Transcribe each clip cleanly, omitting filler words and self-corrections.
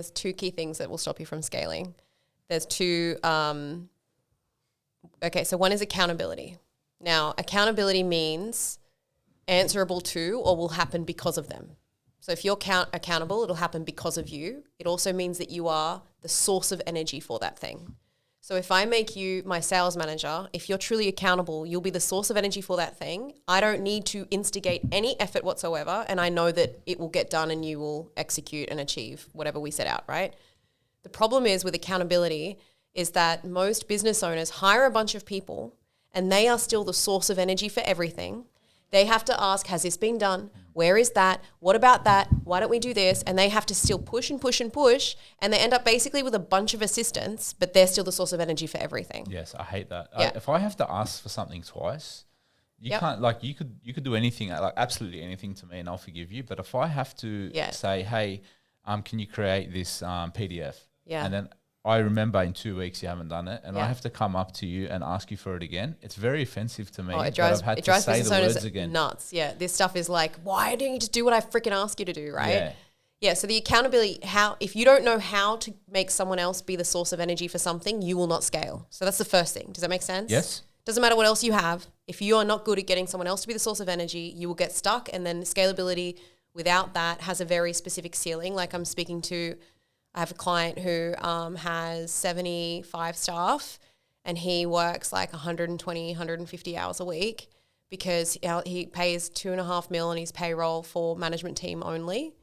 There's two key things that will stop you from scaling. There's two, so one is accountability. Now, accountability means answerable to or will happen because of them. So if you're accountable, it'll happen because of you. It also means that you are the source of energy for that thing. So if I make you my sales manager, if you're truly accountable, you'll be the source of energy for that thing. I don't need to instigate any effort whatsoever, and I know that it will get done and you will execute and achieve whatever we set out, right? The problem is with accountability is that most business owners hire a bunch of people and they are still the source of energy for everything. They have to ask, has this been done? Where is that? What about that? Why don't we do this? And they have to still push and push and push. And they end up basically with a bunch of assistants, but they're still the source of energy for everything. Yes, I hate that. Yeah. If I have to ask for something twice, you can't, like, you could do anything, like absolutely anything to me and I'll forgive you. But if I have to say, hey, can you create this PDF? Yeah. And then I remember in 2 weeks you haven't done it, and I have to come up to you and ask you for it again. It's very offensive to me. Oh, it drives business owners again. Nuts. Yeah, this stuff is like, why don't you just do what I freaking ask you to do, right? Yeah. So the accountability, if you don't know how to make someone else be the source of energy for something, you will not scale. So that's the first thing. Does that make sense? Yes. Doesn't matter what else you have. If you are not good at getting someone else to be the source of energy, you will get stuck. And then scalability without that has a very specific ceiling. Like I have a client who has 75 staff and he works like 120, 150 hours a week because he pays $2.5 million on his payroll for management team only,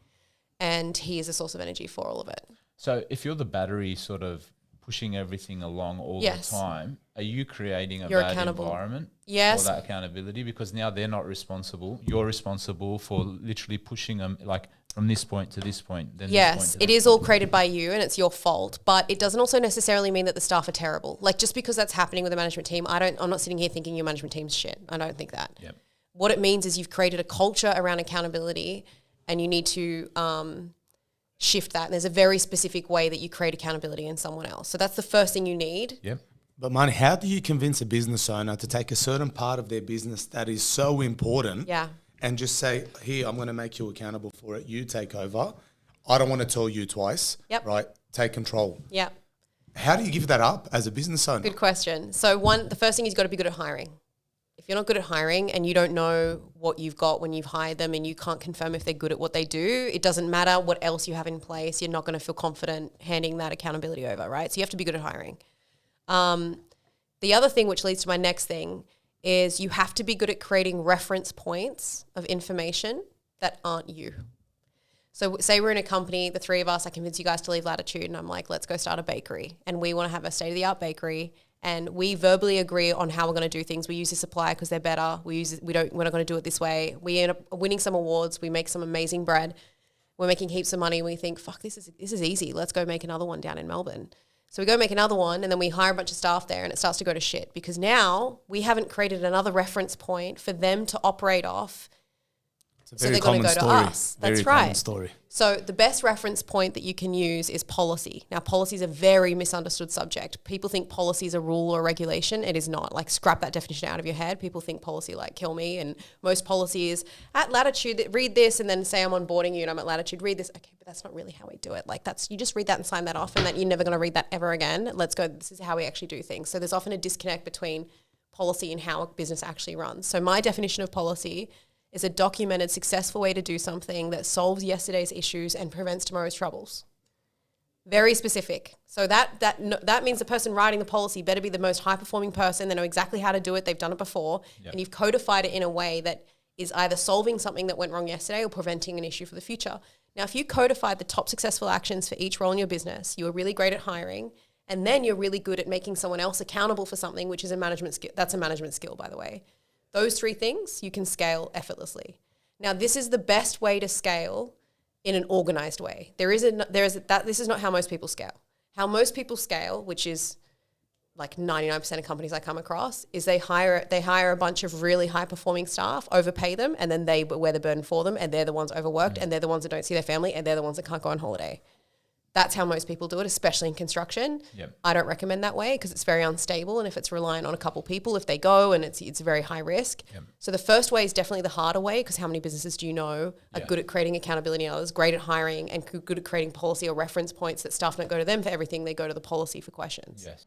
and he is a source of energy for all of it. So if you're the battery sort of pushing everything along all the time, are you creating a bad environment for that accountability? Because now they're not responsible. You're responsible for literally pushing them like from this point to this point. Then yes, this point it is all created by you and it's your fault, but it doesn't also necessarily mean that the staff are terrible. Like just because that's happening with the management team, I'm not sitting here thinking your management team's shit. I don't think that. Yep. What it means is you've created a culture around accountability and you need to shift that. And there's a very specific way that you create accountability in someone else. So that's the first thing you need. Yep. But Marnie, how do you convince a business owner to take a certain part of their business that is so important and just say, here, I'm going to make you accountable for it. You take over. I don't want to tell you twice. Yep. Right? Take control. Yep. How do you give that up as a business owner? Good question. So the first thing is you've got to be good at hiring. If you're not good at hiring and you don't know what you've got when you've hired them and you can't confirm if they're good at what they do, it doesn't matter what else you have in place. You're not going to feel confident handing that accountability over, right? So you have to be good at hiring. The other thing, which leads to my next thing, is you have to be good at creating reference points of information that aren't you. So say we're in a company, the three of us, I convince you guys to leave Latitude and I'm like, let's go start a bakery. And we want to have a state-of-the-art bakery. And we verbally agree on how we're going to do things. We use this supplier because they're better. We're not going to do it this way. We end up winning some awards. We make some amazing bread. We're making heaps of money. We think, fuck, this is easy. Let's go make another one down in Melbourne. So we go make another one and then we hire a bunch of staff there and it starts to go to shit because now we haven't created another reference point for them to operate off. So they're going to go to us. That's right. Common story. So the best reference point that you can use is policy. Now, policy is a very misunderstood subject. People think policy is a rule or regulation. It is not. Like, scrap that definition out of your head. People think policy like kill me. And most policy is at Latitude, read this, and then say I'm onboarding you and I'm at Latitude, read this. Okay, but that's not really how we do it. Like, you just read that and sign that off, and that you're never going to read that ever again. Let's go. This is how we actually do things. So there's often a disconnect between policy and how a business actually runs. So my definition of policy is a documented, successful way to do something that solves yesterday's issues and prevents tomorrow's troubles. Very specific. So that means the person writing the policy better be the most high-performing person. They know exactly how to do it. They've done it before. Yep. And you've codified it in a way that is either solving something that went wrong yesterday or preventing an issue for the future. Now, if you codified the top successful actions for each role in your business, you are really great at hiring, and then you're really good at making someone else accountable for something, which is a management skill. That's a management skill, by the way. Those three things you can scale effortlessly. Now, this is the best way to scale in an organized way. This is not how most people scale. How most people scale, which is like 99% of companies I come across, is they hire a bunch of really high performing staff, overpay them, and then they wear the burden for them, and they're the ones overworked, and they're the ones that don't see their family, and they're the ones that can't go on holiday. That's how most people do it, especially in construction. Yep. I don't recommend that way because it's very unstable, and if it's reliant on a couple people, if they go, and it's very high risk. Yep. So the first way is definitely the harder way, because how many businesses do you know are good at creating accountability and others, great at hiring, and good at creating policy or reference points that staff don't go to them for everything, they go to the policy for questions. Yes.